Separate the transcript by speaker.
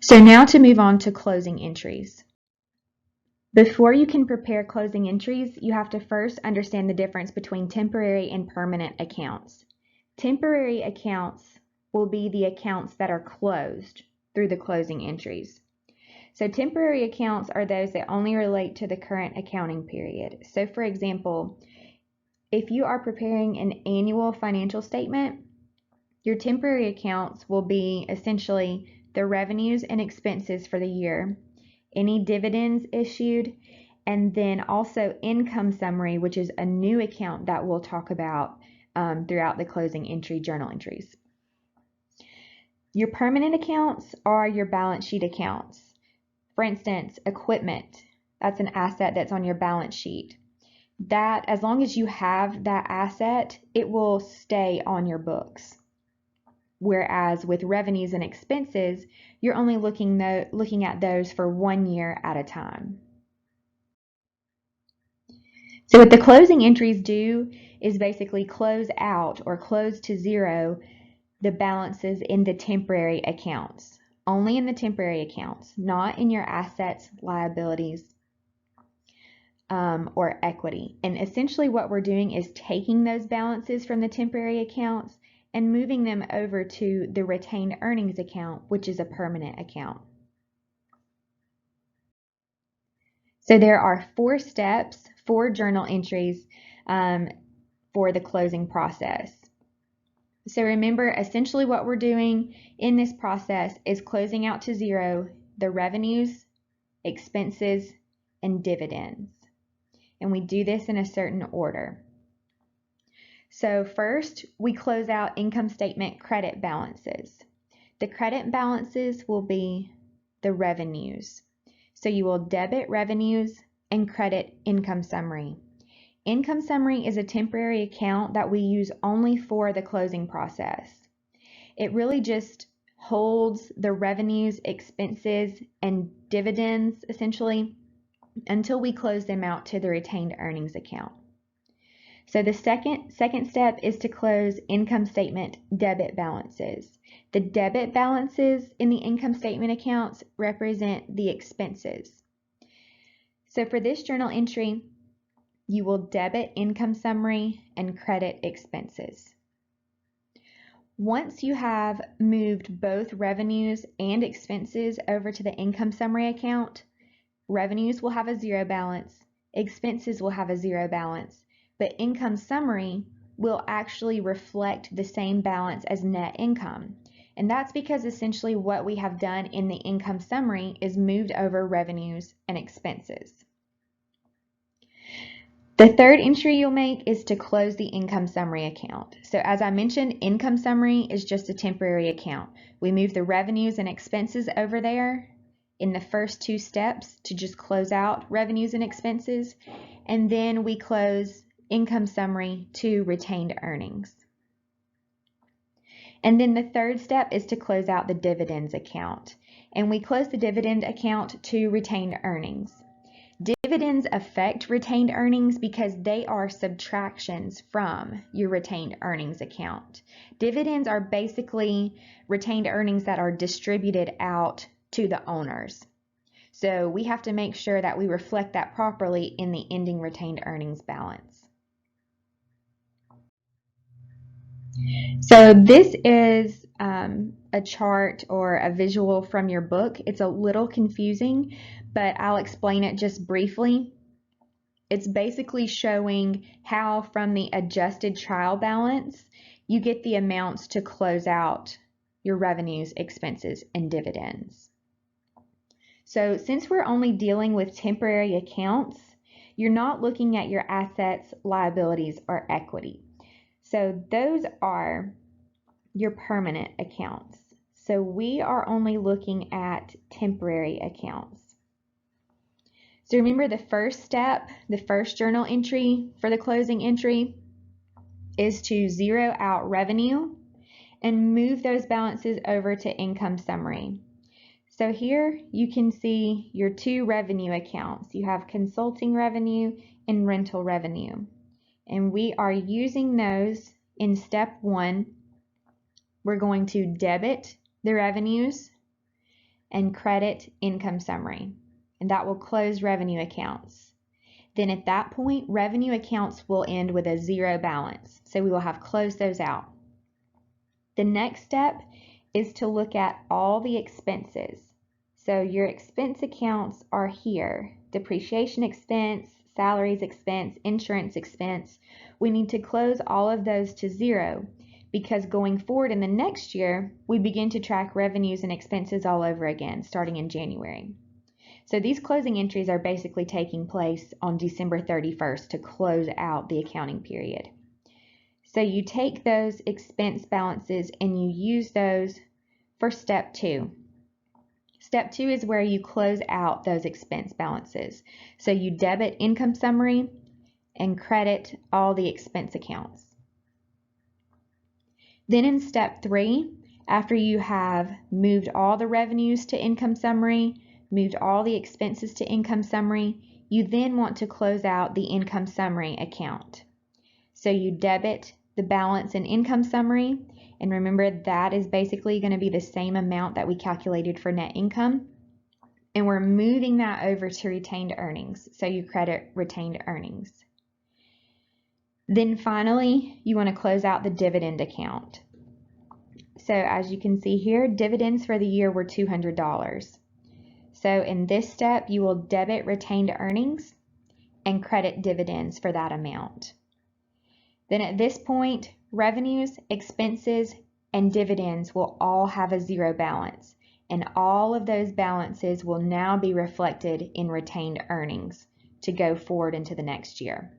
Speaker 1: So now to move on to closing entries. Before you can prepare closing entries, you have to first understand the difference between temporary and permanent accounts. Temporary accounts will be the accounts that are closed through the closing entries. So temporary accounts are those that only relate to the current accounting period. So for example, if you are preparing an annual financial statement, your temporary accounts will be essentially the revenues and expenses for the year, any dividends issued, and then also income summary, which is a new account that we'll talk about throughout the closing entry journal entries. Your permanent accounts are your balance sheet accounts. For instance, equipment, that's an asset that's on your balance sheet. That, as long as you have that asset, it will stay on your books. Whereas with revenues and expenses, you're only looking at those for 1 year at a time. So what the closing entries do is basically close out or close to zero the balances in the temporary accounts. Only in the temporary accounts, not in your assets, liabilities, or equity. And essentially what we're doing is taking those balances from the temporary accounts and moving them over to the retained earnings account, which is a permanent account. So there are 4 steps, 4 journal entries for the closing process. So remember, essentially what we're doing in this process is closing out to zero the revenues, expenses, and dividends. And we do this in a certain order. So first, we close out income statement credit balances. The credit balances will be the revenues. So you will debit revenues and credit income summary. Income summary is a temporary account that we use only for the closing process. It really just holds the revenues, expenses, and dividends essentially until we close them out to the retained earnings account. So the second step is to close income statement debit balances. The debit balances in the income statement accounts represent the expenses. So for this journal entry, you will debit income summary and credit expenses. Once you have moved both revenues and expenses over to the income summary account, revenues will have a zero balance, expenses will have a zero balance, but income summary will actually reflect the same balance as net income. And that's because essentially what we have done in the income summary is moved over revenues and expenses. The third entry you'll make is to close the income summary account. So as I mentioned, income summary is just a temporary account. We move the revenues and expenses over there in the first 2 steps to just close out revenues and expenses, and then we close income summary to retained earnings. And then the third step is to close out the dividends account, and we close the dividend account to retained earnings. Dividends affect retained earnings because they are subtractions from your retained earnings account. Dividends are basically retained earnings that are distributed out to the owners. So we have to make sure that we reflect that properly in the ending retained earnings balance. So this is a chart or a visual from your book. It's a little confusing, but I'll explain it just briefly. It's basically showing how from the adjusted trial balance, you get the amounts to close out your revenues, expenses, and dividends. So since we're only dealing with temporary accounts, you're not looking at your assets, liabilities, or equity. So those are your permanent accounts. So we are only looking at temporary accounts. So remember the first step, the first journal entry for the closing entry is to zero out revenue and move those balances over to income summary. So here you can see your 2 revenue accounts. You have consulting revenue and rental revenue. And we are using those in step 1. We're going to debit the revenues and credit income summary, and that will close revenue accounts. Then at that point, revenue accounts will end with a zero balance, so we will have closed those out. The next step is to look at all the expenses. So your expense accounts are here: depreciation expense, salaries expense, insurance expense. We need to close all of those to zero, because going forward in the next year, we begin to track revenues and expenses all over again, starting in January. So these closing entries are basically taking place on December 31st to close out the accounting period. So you take those expense balances and you use those for step 2. Step 2 is where you close out those expense balances. So you debit income summary and credit all the expense accounts. Then in step 3, after you have moved all the revenues to income summary, moved all the expenses to income summary, you then want to close out the income summary account. So you debit the balance in income summary, and remember that is basically going to be the same amount that we calculated for net income, and we're moving that over to retained earnings, so you credit retained earnings. Then finally, you want to close out the dividend account. So as you can see here, dividends for the year were $200. So in this step, you will debit retained earnings and credit dividends for that amount. Then at this point, revenues, expenses, and dividends will all have a zero balance, and all of those balances will now be reflected in retained earnings to go forward into the next year.